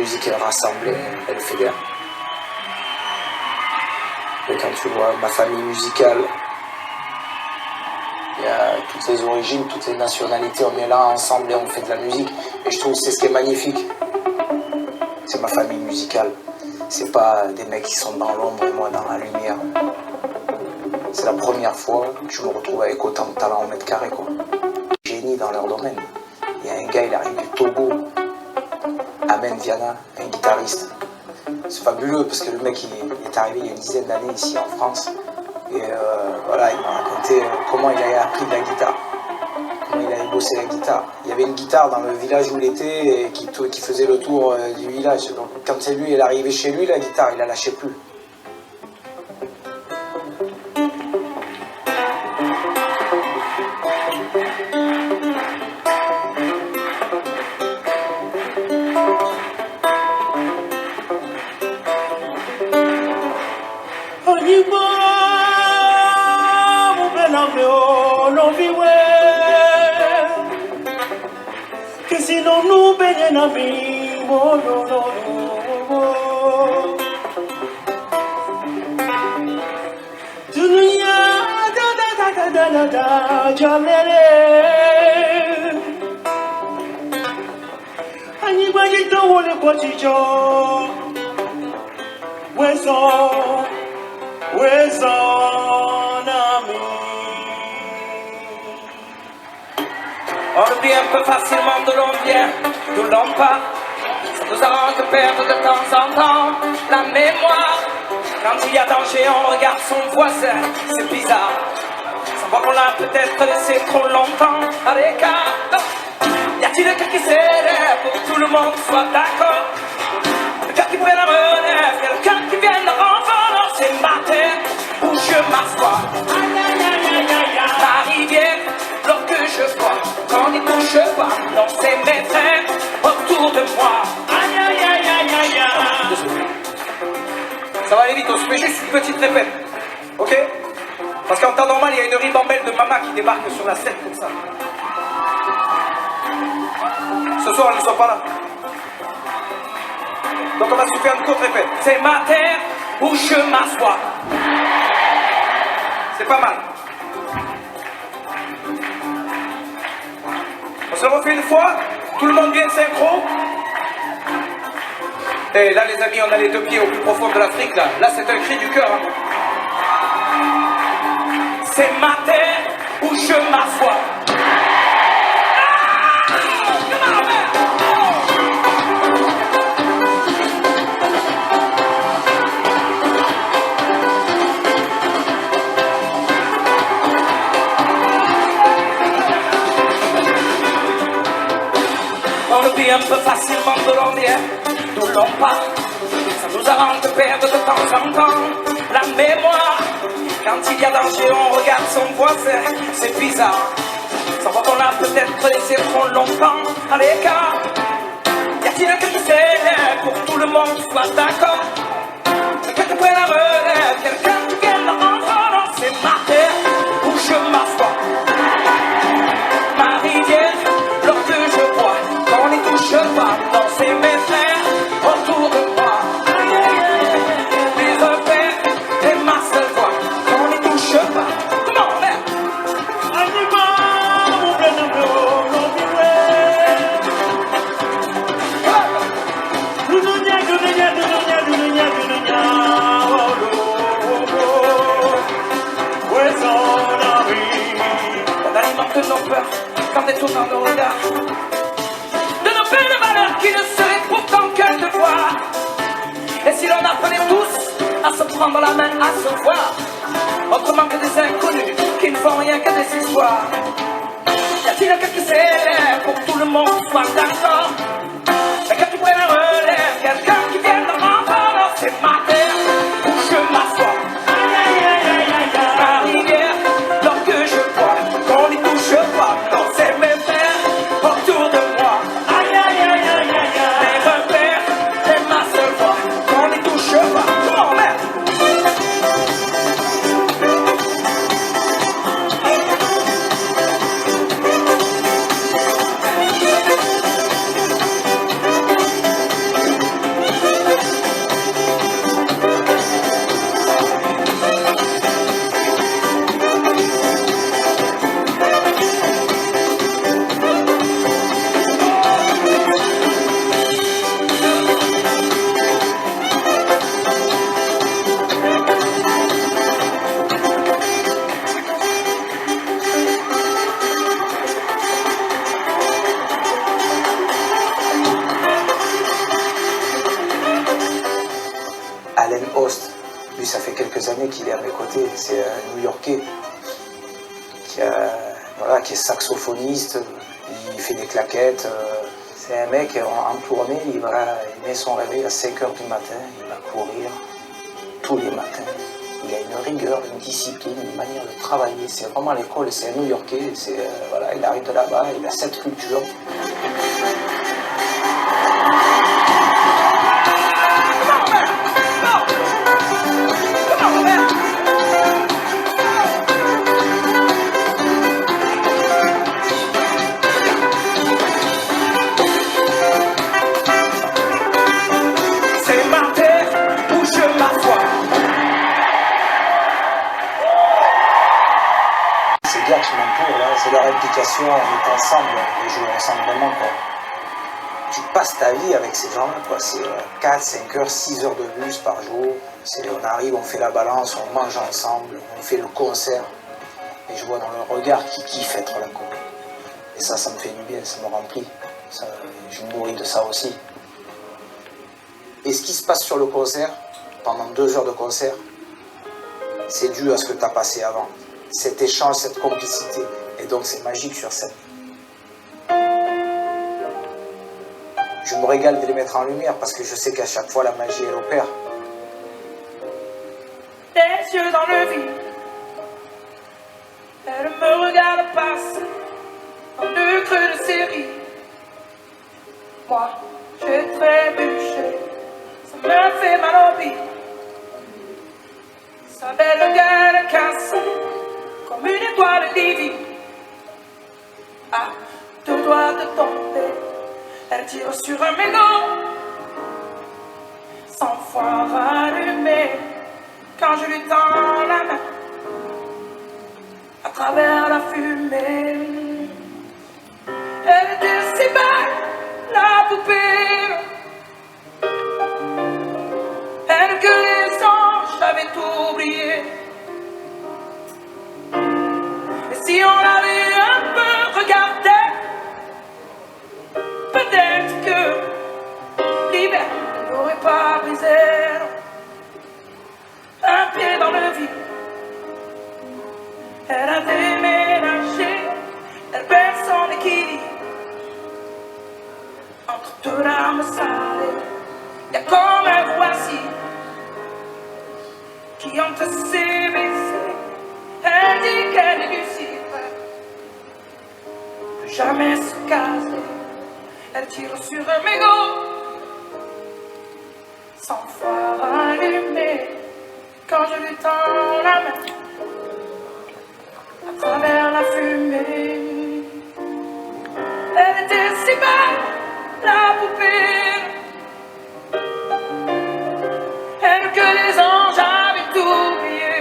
musique, elle rassemble, elle fédère. Et quand tu vois ma famille musicale, il y a toutes les origines, toutes les nationalités, on est là ensemble et on fait de la musique. Et je trouve que c'est ce qui est magnifique. C'est ma famille musicale. C'est pas des mecs qui sont dans l'ombre et moi dans la lumière. C'est la première fois que je me retrouve avec autant de talent au mètre carré, quoi. Génie dans leur domaine. Il y a un gars, il arrive du Togo, Amen Viana, un guitariste. C'est fabuleux parce que le mec, il est arrivé il y a une dizaine d'années ici en France. Et voilà, il m'a raconté comment il avait appris de la guitare. Comment il avait bossé la guitare. Il y avait une guitare dans le village où il était et qui faisait le tour du village. Donc quand c'est lui, il est arrivé chez lui, la guitare, il la lâchait plus. Que si non nous baignons en vie, oh no no no. Dunia da da da da da da da jalele. Ani gbaji to wole kochicho. Wezo nami. On oublie un peu facilement d'où l'on vient, d'où l'on part. Ça nous arrange de perdre de temps en temps la mémoire. Quand il y a danger, on regarde son voisin, c'est bizarre. Ça voit qu'on l'a peut-être laissé trop longtemps à l'écart. Y a-t-il quelqu'un qui s'élève pour que tout le monde soit d'accord? Quelqu'un qui prenne la relève, quelqu'un qui vienne renforcer ma terre où je m'assois. Ma rivière, l'eau que je bois, quand il touche pas, non c'est mes frères autour de moi. Aïe aïe aïe aïe aïe aïe. Ça va aller vite, on se fait juste une petite répète, ok? Parce qu'en temps normal, il y a une ribambelle de mamas qui débarque sur la scène comme ça. Ce soir, elles ne sont pas là. Donc on va se faire une courte répète. C'est ma terre où je m'assois. C'est pas mal. On se le refait une fois. Tout le monde vient synchro. Et là les amis, on a les deux pieds au plus profond de l'Afrique là. Là c'est un cri du cœur. Hein. C'est ma terre où je m'assois. On oublie un peu facilement d'où l'on vient, d'où l'on part. Ça nous arrange de perdre de temps en temps la mémoire. Quand il y a danger, on regarde son voisin, c'est bizarre. Ça voit qu'on l'a peut-être laissé trop longtemps à l'écart. Y a-t-il quelqu'un qui s'élève pour que tout le monde soit d'accord? Quelqu'un qui prenne la relève, quelqu'un qui vienne en c'est ma terre où je m'assois. Ma rivière, l'eau que je bois, quand on n'y touche pas, non c'est mes frères autour de moi. Mes repères et ma seule voix, quand on n'y touche pas. Comment merde? On alimente nos peurs quand détournant nos regards de nos peines de valeurs qui ne seraient pourtant que de voir. Et si l'on apprenait tous à se prendre la main, à se voir, autrement que des inconnus qui ne font rien que des histoires. Y a-t-il quelqu'un qui s'élève pour que tout le monde soit d'accord? Quelqu'un qui prenne la relève, quelqu'un qui vienne de m'entendre, c'est ma terre où je m'assois. Ma rivière, l'eau que je bois, qu'on n'y touche pas, non c'est mes frères autour de moi. Mes repères et ma seule voix, qu'on n'y touche pas. Comment merde? Lui, ça fait quelques années qu'il est à mes côtés. C'est un New-Yorkais qui est saxophoniste, il fait des claquettes. C'est un mec en tournée, il met son réveil à 5 h du matin, il va courir tous les matins. Il a une rigueur, une discipline, une manière de travailler. C'est vraiment l'école, c'est un New-Yorkais. Il arrive de là-bas, il a cette culture. C'est ma terre où je m'assois. Ces gars qui m'entourent, là, c'est leur implication, on est ensemble, et je le ressens vraiment, quoi. Tu passes ta vie avec ces gens-là, quoi. C'est 4, 5 heures, 6 heures de bus par jour. On arrive, on fait la balance, on mange ensemble, on fait le concert. Et je vois dans leur regard qu'ils kiffent être là, quoi. Et ça me fait du bien, ça me remplit. Je me nourris de ça aussi. Et ce qui se passe sur le concert, pendant 2 heures de concert, c'est dû à ce que tu as passé avant. Cet échange, cette complicité. Et donc c'est magique sur scène. Je me régale de les mettre en lumière parce que je sais qu'à chaque fois la magie elle opère. Les yeux dans le vide, elle me regarde passer en 2 creux de série. Moi, j'ai trébuché, ça me fait mal au bide. Sa belle gueule cassée comme une étoile divine. À 2 doigts de tomber, elle tire sur un mégot, 100 fois rallumé. Quand je lui tends la main, à travers la fumée, elle était si belle, la poupée, elle que les anges avaient oublié. Et si on l'avait un peu regardé, peut-être que l'hiver n'aurait pas brisé un pied dans le vide. Elle a déménagé, elle perd son équilibre. Entre 2 larmes salées, y a comme un voici qui entre ses baisers. Elle dit qu'elle est lucide, plus jamais se caser. Elle tire sur un mégot, 100 fois rallumé. Quand je lui tends la main, à travers la fumée, elle était si belle, la poupée, elle que les anges avaient oublié.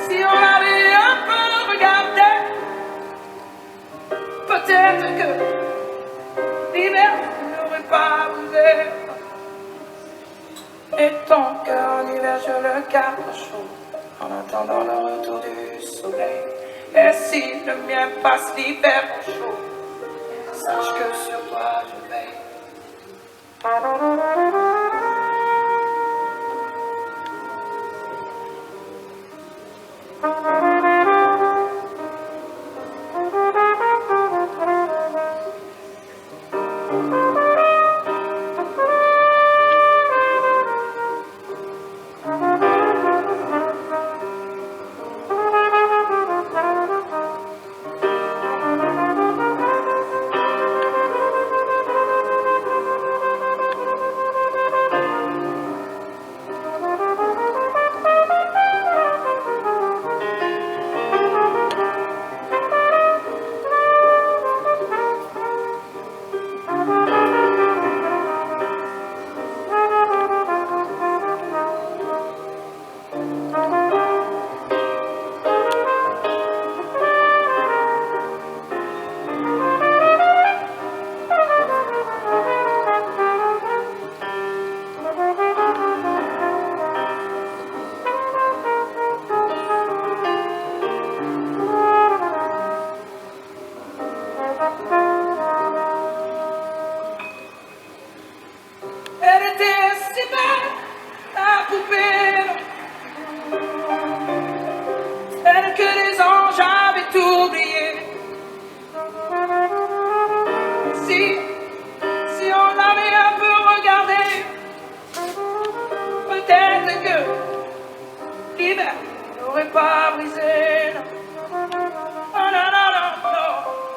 Si on l'avait un peu regardé, peut-être que l'hiver n'aurait pas brisé. Et ton cœur en hiver, je le garde chaud, en attendant le retour du soleil. Et si le mien passe l'hiver chaud, sache que sur toi je veille. n'aurais pas brisé. Non, non, non, non, non.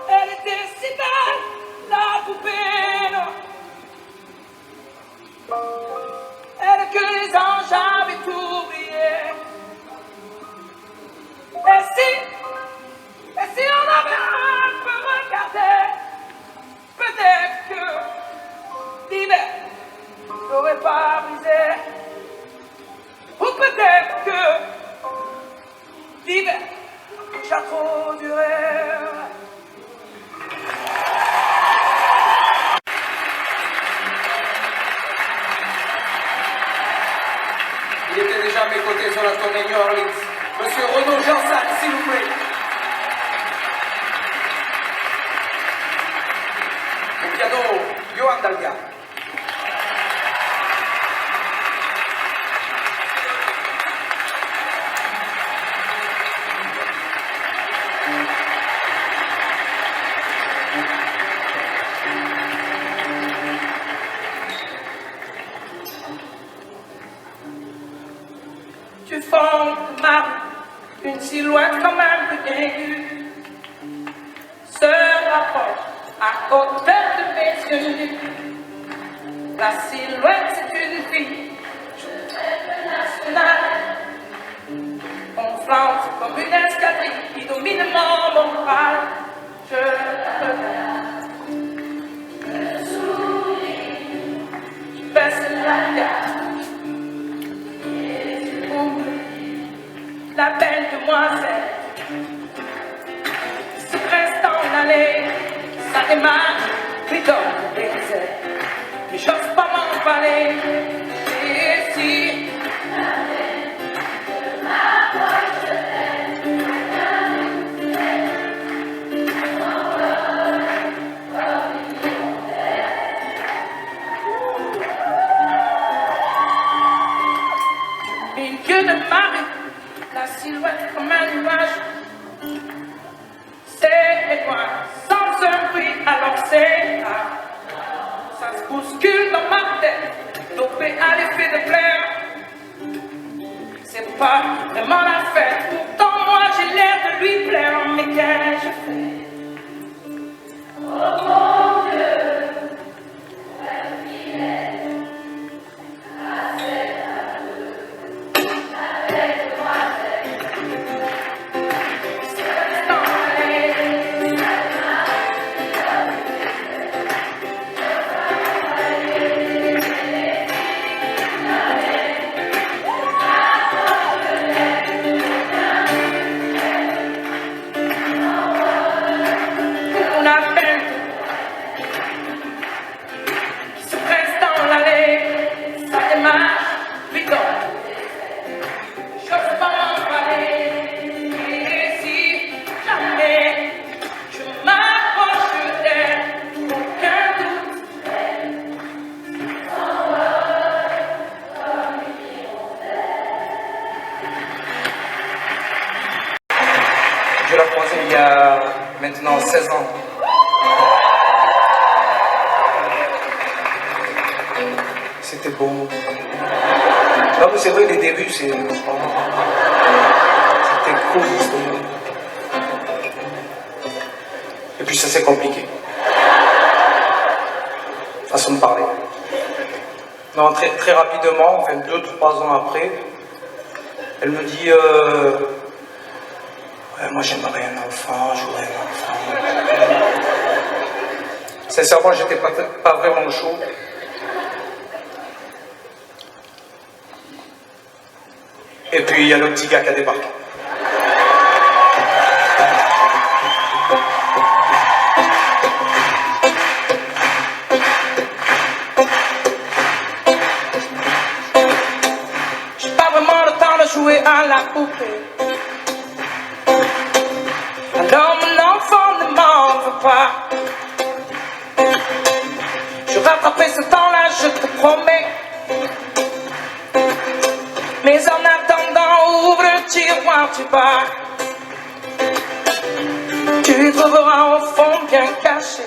Elle était si belle, la poupée, non. Elle que les anges avaient oublié. Et si on avait un peu regardé, peut-être que l'hiver n'aurait pas brisé. Ou peut-être que l'hiver a trop duré. Il était déjà à mes côtés sur la tournée New Orleans. Monsieur Renaud Jansac, s'il vous plaît. Au piano, Johan Dalga. Tu formes de ma rue une silhouette quand même plus aiguë, se rapproche à hauteur de mes yeux nus. La silhouette c'est une fille, nationale, conflante comme une escadrille qui domine mon moral. Je te regarde, je souris, je baisse la tête. La belle demoiselle se presse dans l'allée, ça démarre, lui donne des ailes, mais j'ose pas m'emballer. Et si je m'approche d'elle, du milieu de ma rue, la silhouette comme un nuage, c'est loin, sans un bruit, alors c'est là. Ça se bouscule dans ma tête, dopé à l'effet de plaire. C'est pas vraiment la fête, pourtant moi j'ai l'air de lui plaire, mais qu'ai-je fait? Oh mon Dieu, elle filait assez avec moi. Je l'ai croisé il y a maintenant 16 ans. C'était beau. Non mais c'est vrai, les débuts, c'était cool. Et puis ça s'est compliqué. Façon de parler. Non, très, très rapidement, enfin 2-3 ans après, elle me dit ouais, moi j'aimerais un enfant, je voudrais un enfant. Sincèrement, j'étais pas vraiment chaud. Et puis il y a le petit gars qui a débarqué. J'ai pas vraiment le temps de jouer à la poupée. Alors mon enfant ne m'en veut pas. Je rattraperai ce temps-là, je te promets. Mais en attendant, ouvre le tiroir du bar. Tu trouveras au fond bien caché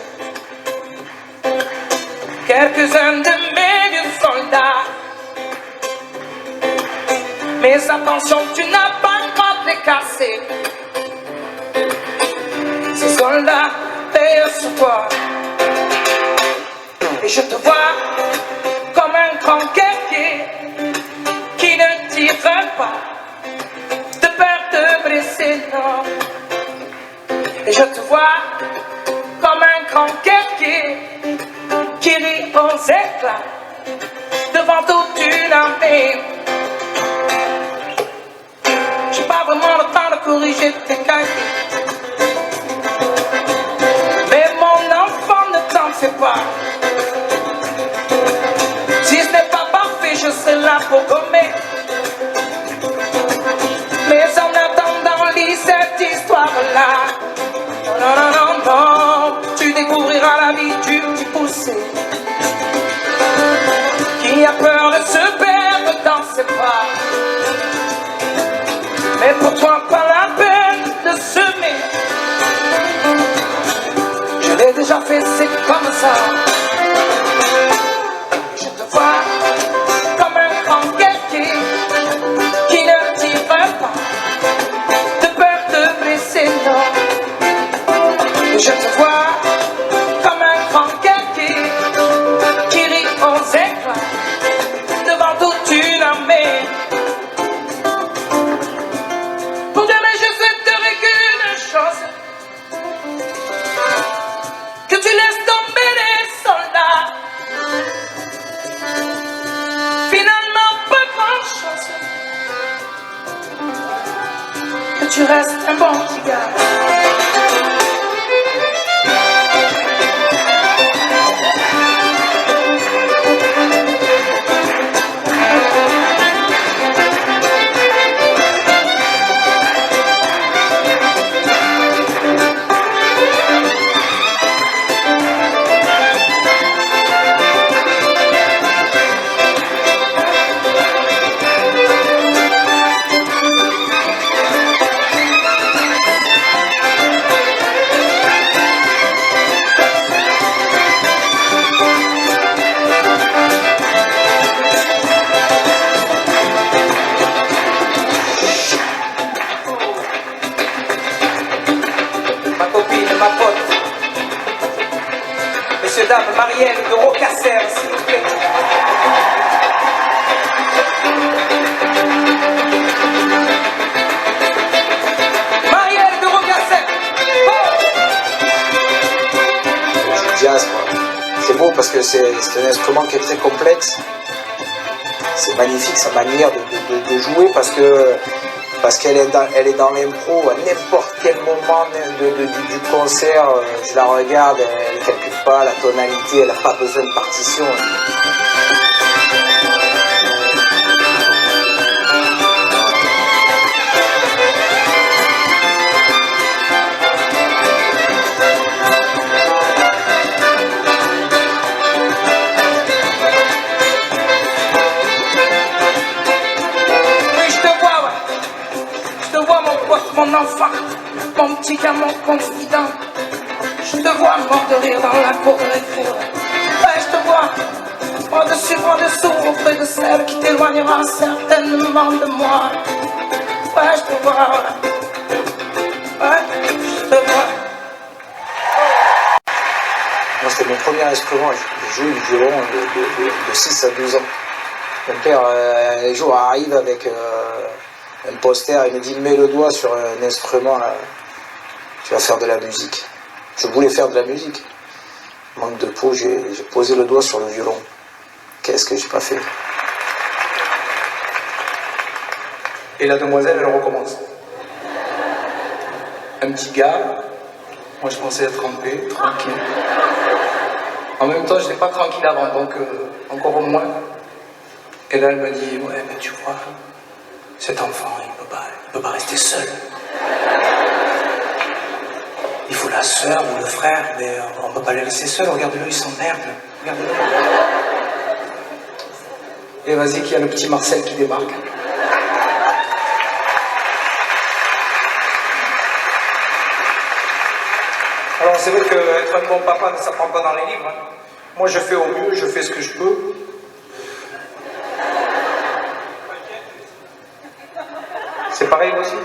quelques-uns de mes vieux soldats. Mais attention, tu n'as pas le droit de les cassé. Ces soldats veillent sur toi. Et je te vois comme un grand guerrier qui ne tire pas de peur de blesser, non. Et je te vois comme un grand guerrier qui rit aux éclats devant toute une armée. J'ai pas vraiment le temps de corriger tes cahiers, mais mon enfant, ne t'en fais pas. Si ce n'est pas parfait, je serai là pour gommer. Mais en attendant, lis cette histoire-là. Non, non, non, non, tu découvriras la vie du petit poussé qui a peur de se perdre dans ses pas. Mais pour toi, pas la peine de semer. Je l'ai déjà fait, c'est comme ça. Je te vois comme un grand guerrier qui ne tire pas de peur de blesser, non. Je te vois comme un grand guerrier qui rit aux éclats devant toute une armée. Pour demain, je souhaiterais qu'une chose, que tu laisses tomber les soldats. Finalement, pas grand-chose, que tu restes un bon petit gars. Ma pote, messieurs, dames, Marielle de Rocasser, s'il vous plaît. Marielle de Rocasser. Du jazz, quoi. C'est beau parce que c'est un instrument qui est très complexe. C'est magnifique sa manière de jouer parce qu'elle est dans l'impro à n'importe quel moment du concert. Je la regarde, elle ne calcule pas la tonalité, elle n'a pas besoin de partition. Mon enfant, mon petit gars, mon confident, je te vois mort de rire dans la cour de récré. Ouais, je te vois, bras dessus, bras dessous, auprès de celle qui t'éloignera certainement de moi. Ouais, je te vois, ouais, je te vois. Moi, c'était mon premier instrument. J'ai joué du violon de 6 à 12 ans. Mon père, un jour, arrive avec un poster, il me dit mets le doigt sur un instrument là, tu vas faire de la musique. Je voulais faire de la musique. Manque de peau, j'ai posé le doigt sur le violon. Qu'est-ce que j'ai pas fait? Et la demoiselle, elle recommence. Un petit gars, moi je pensais être en paix, tranquille. En même temps, je n'étais pas tranquille avant, donc encore au moins. Et là, elle me dit, ouais, mais tu vois, cet enfant, il ne peut pas rester seul. Il faut la sœur ou le frère, mais on ne peut pas les laisser seuls. Regarde-le, il s'emmerde. Regarde-le. Et vas-y, qu'il y a le petit Marcel qui débarque. Alors c'est vrai qu'être un bon papa ne s'apprend pas dans les livres. Hein. Moi je fais au mieux, je fais ce que je peux. C'est pareil aussi.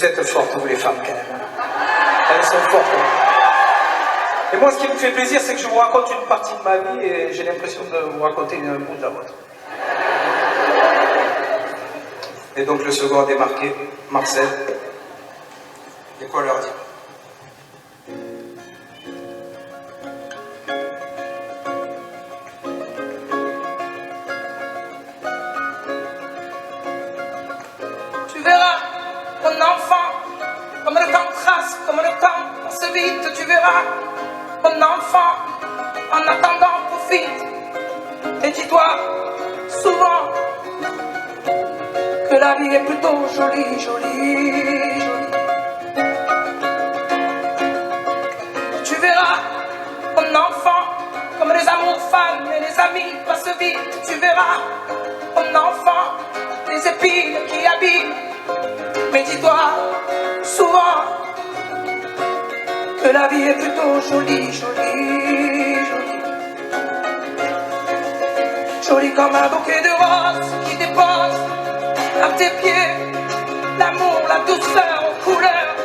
Vous êtes fortes, vous les femmes, quand même. Elles sont fortes. Hein. Et moi, ce qui me fait plaisir, c'est que je vous raconte une partie de ma vie et j'ai l'impression de vous raconter un bout de la vôtre. Et donc, le second a démarqué, Marcel. Et quoi leur dire? Tu verras, mon enfant, comme le temps trace, comme le temps passe vite, tu verras, mon enfant, en attendant profite, et dis-toi souvent que la vie est plutôt jolie, jolie, jolie. Tu verras, mon enfant, comme les amours fans et les amis passent vite, tu verras, mon enfant, les épines qui abîment. Mais dis-toi souvent que la vie est plutôt jolie, jolie, jolie. Jolie comme un bouquet de roses qui dépose à tes pieds l'amour, la douceur aux couleurs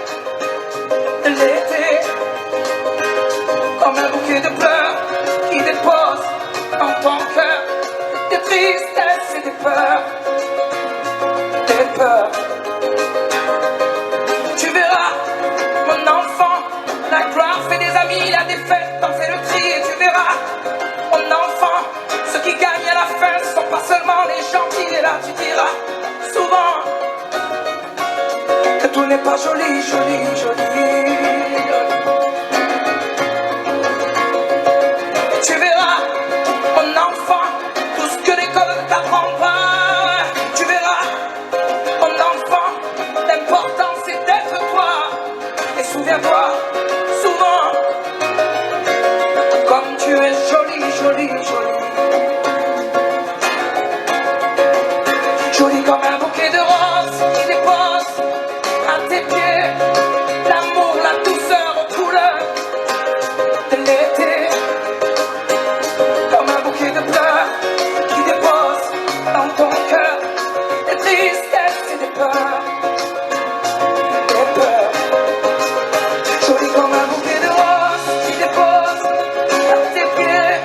de l'été. Comme un bouquet de pleurs qui dépose en ton cœur des tristesses et des peurs, des peurs. Tu verras, mon enfant, la gloire fait des amis, la défaite t'en fait le tri. Et tu verras, mon enfant, ceux qui gagnent à la fin sont pas seulement les gentils. Et là tu diras souvent que tout n'est pas joli, joli, joli. Et tu verras, mon enfant, tout ce que l'école t'apprend pas. Tu verras, mon enfant, l'important c'est d'être toi. Et souviens-toi souvent comme tu es jolie, jolie, jolie. Jolie comme un bouquet de roses qui dépose à tes pieds l'amour, la douceur aux couleurs de l'été. Comme un bouquet de fleurs qui dépose dans ton cœur des tristesses et des peurs, des peurs. Jolie comme un bouquet de roses qui dépose à tes pieds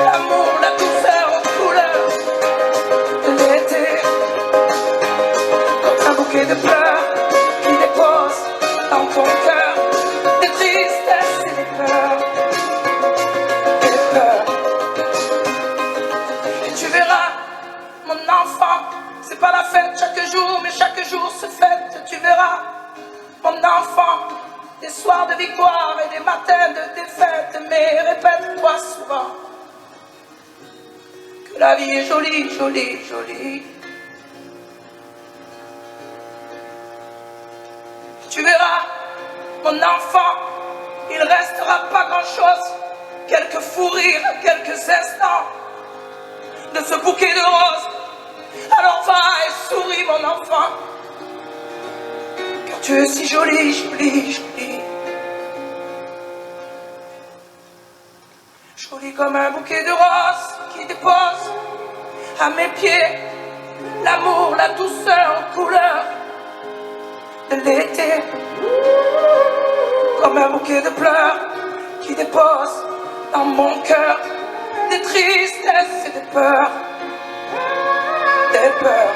l'amour, la douceur aux couleurs de l'été. Comme un bouquet de fleurs qui dépose dans ton cœur des tristesses et des peurs, des peurs. Et tu verras, mon enfant, c'est pas la fête chaque jour, mais chaque jour se fête. Tu verras, mon enfant, des soirs de victoire et des matins de défaite. Mais répète-toi souvent que la vie est jolie, jolie, jolie. Tu verras, mon enfant, il restera pas grand-chose, quelques fous rires, quelques instants de ce bouquet de roses. Alors va et souris, mon enfant, car tu es si jolie, jolie, jolie. Jolie comme un bouquet de roses qui dépose à mes pieds l'amour, la douceur aux couleurs de l'été. Comme un bouquet de pleurs qui dépose dans mon cœur des tristesses et des peurs, des peurs.